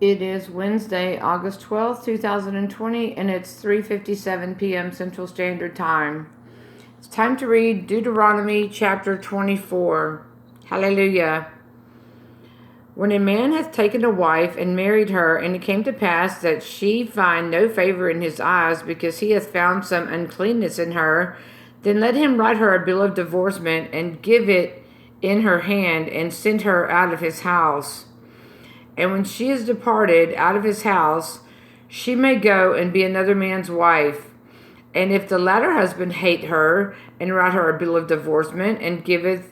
It is Wednesday, August 12th, 2020, and it's 3:57 p.m. Central Standard Time. It's time to read Deuteronomy Chapter 24. Hallelujah. When a man hath taken a wife and married her, and it came to pass that she find no favor in his eyes, because he hath found some uncleanness in her, then let him write her a bill of divorcement, and give it in her hand, and send her out of his house. And when she is departed out of his house, she may go and be another man's wife. And if the latter husband hate her, and write her a bill of divorcement, and giveth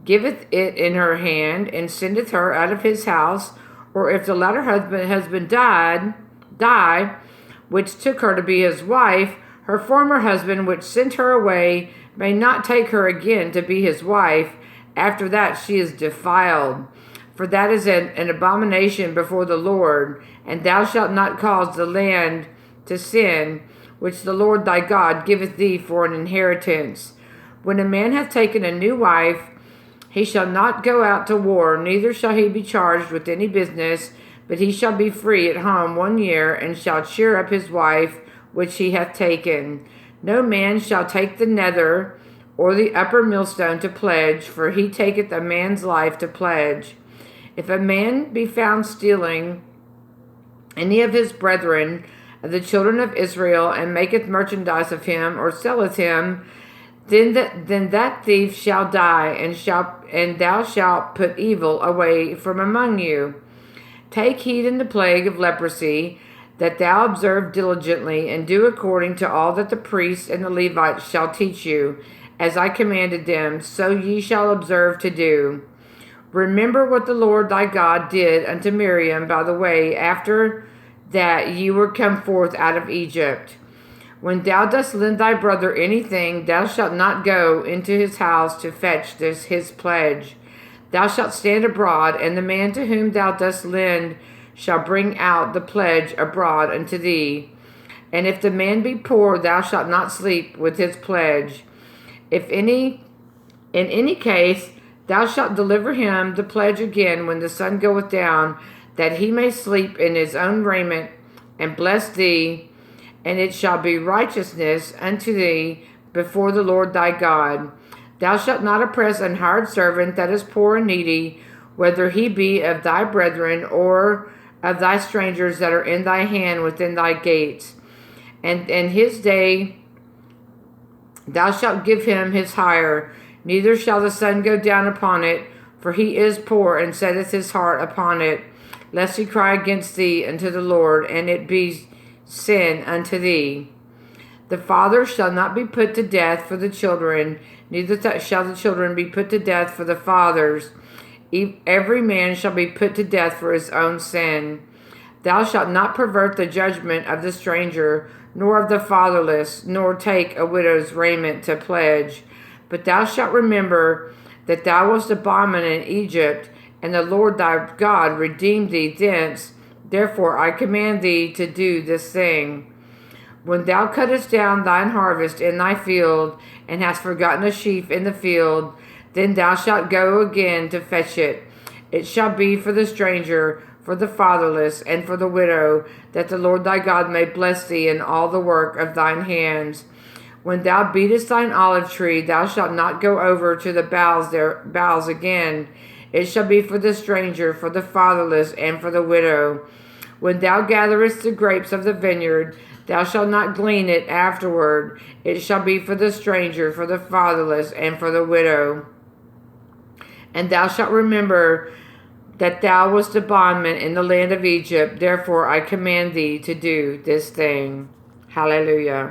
it in her hand, and sendeth her out of his house, or if the latter husband die, which took her to be his wife, her former husband, which sent her away, may not take her again to be his wife. After that she is defiled. For that is an abomination before the Lord, and thou shalt not cause the land to sin, which the Lord thy God giveth thee for an inheritance. When a man hath taken a new wife, he shall not go out to war, neither shall he be charged with any business, but he shall be free at home 1 year, and shall cheer up his wife which he hath taken. No man shall take the nether or the upper millstone to pledge, for he taketh a man's life to pledge. If a man be found stealing any of his brethren, of the children of Israel, and maketh merchandise of him, or selleth him, then that thief shall die, and thou shalt put evil away from among you. Take heed in the plague of leprosy, that thou observe diligently, and do according to all that the priests and the Levites shall teach you, as I commanded them, so ye shall observe to do. Remember what the Lord thy God did unto Miriam by the way, after that ye were come forth out of Egypt. When thou dost lend thy brother anything, thou shalt not go into his house to fetch his pledge. Thou shalt stand abroad, and the man to whom thou dost lend shall bring out the pledge abroad unto thee. And if the man be poor, thou shalt not sleep with his pledge. In any case, thou shalt deliver him the pledge again when the sun goeth down, that he may sleep in his own raiment, and bless thee, and it shall be righteousness unto thee before the Lord thy God. Thou shalt not oppress an hired servant that is poor and needy, whether he be of thy brethren or of thy strangers that are in thy hand within thy gates. And in his day thou shalt give him his hire, neither shall the sun go down upon it, for he is poor, and setteth his heart upon it, lest he cry against thee unto the Lord, and it be sin unto thee. The father shall not be put to death for the children, neither shall the children be put to death for the fathers. Every man shall be put to death for his own sin. Thou shalt not pervert the judgment of the stranger, nor of the fatherless, nor take a widow's raiment to pledge. But thou shalt remember that thou wast a bondman in Egypt, and the Lord thy God redeemed thee thence. Therefore I command thee to do this thing. When thou cuttest down thine harvest in thy field, and hast forgotten a sheaf in the field, then thou shalt go again to fetch it. It shall be for the stranger, for the fatherless, and for the widow, that the Lord thy God may bless thee in all the work of thine hands. When thou beatest thine olive tree, thou shalt not go over to the boughs again. It shall be for the stranger, for the fatherless, and for the widow. When thou gatherest the grapes of the vineyard, thou shalt not glean it afterward. It shall be for the stranger, for the fatherless, and for the widow. And thou shalt remember that thou wast a bondman in the land of Egypt. Therefore I command thee to do this thing. Hallelujah.